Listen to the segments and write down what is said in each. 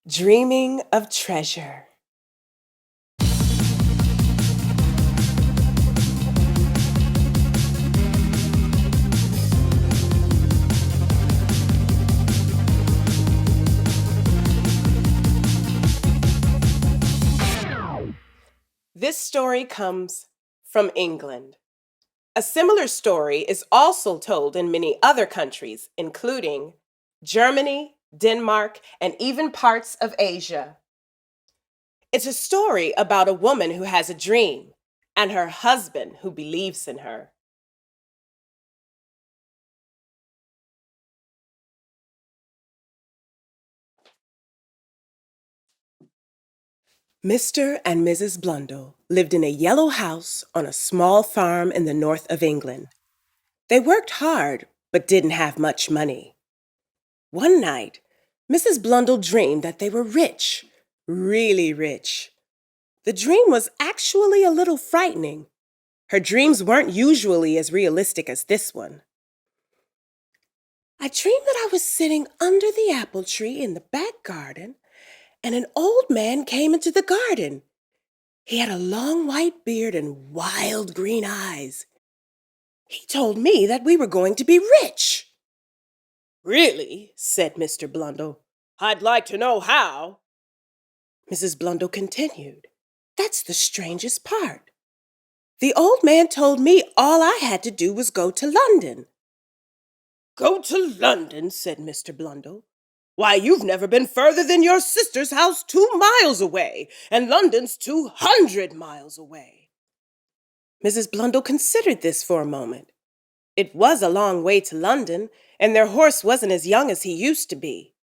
Dreaming of treasure. This story comes from England. A similar story is also told in many other countries, including Germany, Denmark, and even parts of Asia. It's a story about a woman who has a dream and her husband who believes in her. Mr. and Mrs. Blundell lived in a yellow house on a small farm in the north of England. They worked hard, but didn't have much money. One night, Mrs. Blundell dreamed that they were rich, really rich. The dream was actually a little frightening. Her dreams weren't usually as realistic as this one. I dreamed that I was sitting under the apple tree in the back garden, and an old man came into the garden. He had a long white beard and wild green eyes. He told me that we were going to be rich. Really? Said Mr. Blundell. I'd like to know how. Mrs. Blundell continued. That's the strangest part. The old man told me all I had to do was go to London. Go to London, said Mr. Blundell. Why, you've never been further than your sister's house 2 miles away, and London's 200 miles away. Mrs. Blundell considered this for a moment. It was a long way to London, and their horse wasn't as young as he used to be.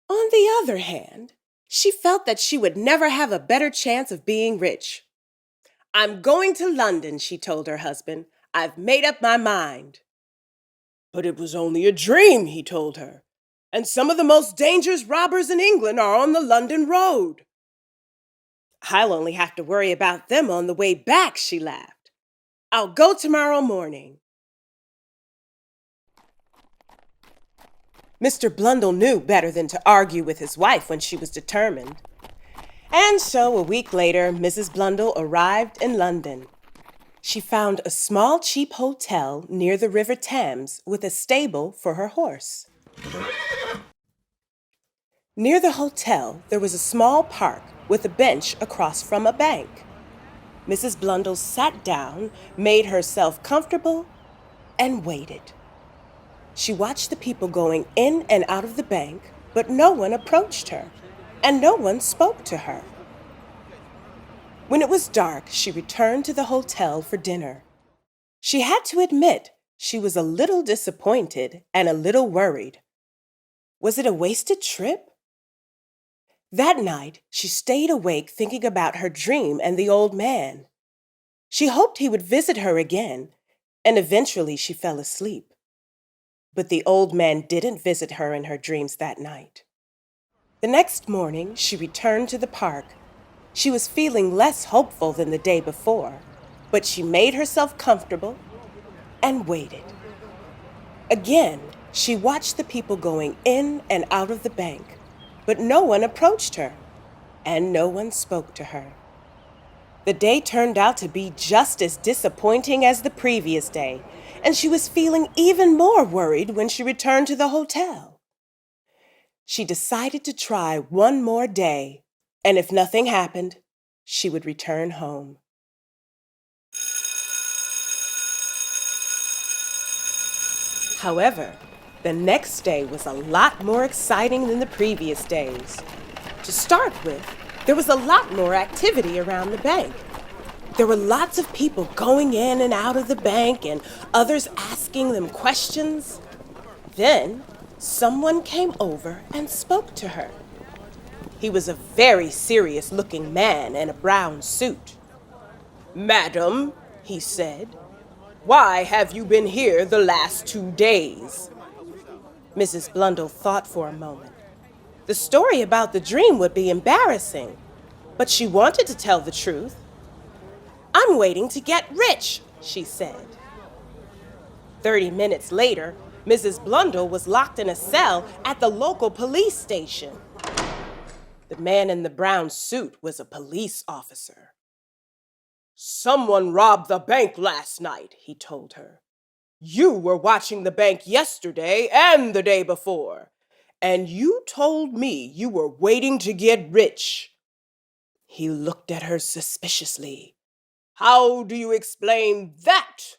On the other hand, she felt that she would never have a better chance of being rich. I'm going to London, she told her husband. I've made up my mind. But it was only a dream, he told her. And some of the most dangerous robbers in England are on the London road. I'll only have to worry about them on the way back, she laughed. I'll go tomorrow morning. Mr. Blundell knew better than to argue with his wife when she was determined. And so a week later, Mrs. Blundell arrived in London. She found a small, cheap hotel near the River Thames with a stable for her horse. Near the hotel, there was a small park with a bench across from a bank. Mrs. Blundell sat down, made herself comfortable, and waited. She watched the people going in and out of the bank, but no one approached her, and no one spoke to her. When it was dark, she returned to the hotel for dinner. She had to admit she was a little disappointed and a little worried. Was it a wasted trip? That night, she stayed awake thinking about her dream and the old man. She hoped he would visit her again, and eventually she fell asleep. But the old man didn't visit her in her dreams that night. The next morning, she returned to the park. She was feeling less hopeful than the day before, but she made herself comfortable and waited. Again, she watched the people going in and out of the bank, but no one approached her, and no one spoke to her. The day turned out to be just as disappointing as the previous day, and she was feeling even more worried when she returned to the hotel. She decided to try one more day, and if nothing happened, she would return home. However, the next day was a lot more exciting than the previous days. To start with, there was a lot more activity around the bank. There were lots of people going in and out of the bank and others asking them questions. Then, someone came over and spoke to her. He was a very serious-looking man in a brown suit. "Madam," he said, "why have you been here the last 2 days?" Mrs. Blundell thought for a moment. The story about the dream would be embarrassing. But she wanted to tell the truth. "I'm waiting to get rich," she said. 30 minutes later, Mrs. Blundell was locked in a cell at the local police station. The man in the brown suit was a police officer. "Someone robbed the bank last night," he told her. "You were watching the bank yesterday and the day before, and you told me you were waiting to get rich." He looked at her suspiciously. "How do you explain that?"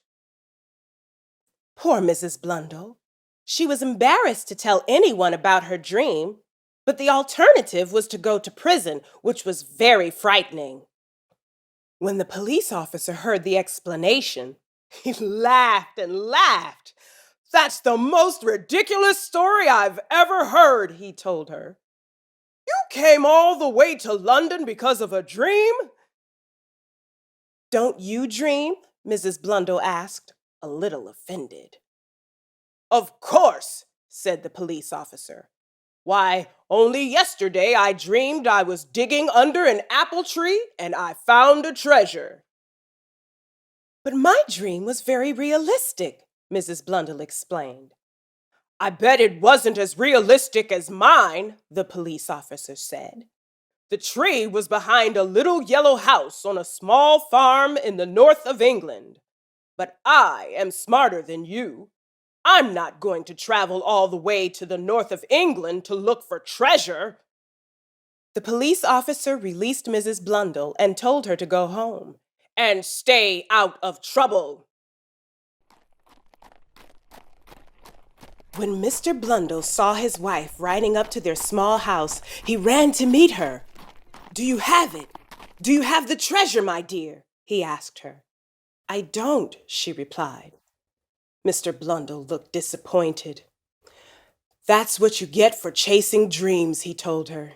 Poor Mrs. Blundell. She was embarrassed to tell anyone about her dream, but the alternative was to go to prison, which was very frightening. When the police officer heard the explanation, he laughed and laughed. "That's the most ridiculous story I've ever heard," he told her. "You came all the way to London because of a dream?" "Don't you dream?" Mrs. Blundell asked, a little offended. "Of course," said the police officer. "Why, only yesterday I dreamed I was digging under an apple tree and I found a treasure." "But my dream was very realistic," Mrs. Blundell explained. "I bet it wasn't as realistic as mine," the police officer said. "The tree was behind a little yellow house on a small farm in the north of England. But I am smarter than you. I'm not going to travel all the way to the north of England to look for treasure." The police officer released Mrs. Blundell and told her to go home and stay out of trouble. When Mr. Blundell saw his wife riding up to their small house, he ran to meet her. "Do you have it? Do you have the treasure, my dear?" he asked her. "I don't," she replied. Mr. Blundell looked disappointed. "That's what you get for chasing dreams," he told her.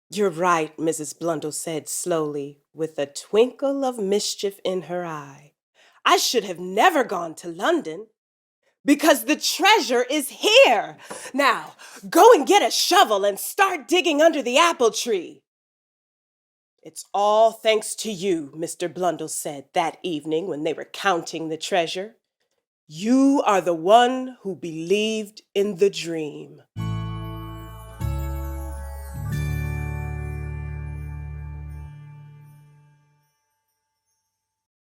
"You're right," Mrs. Blundell said slowly, with a twinkle of mischief in her eye. "I should have never gone to London, because the treasure is here. Now, go and get a shovel and start digging under the apple tree." "It's all thanks to you," Mr. Blundell said that evening when they were counting the treasure. "You are the one who believed in the dream."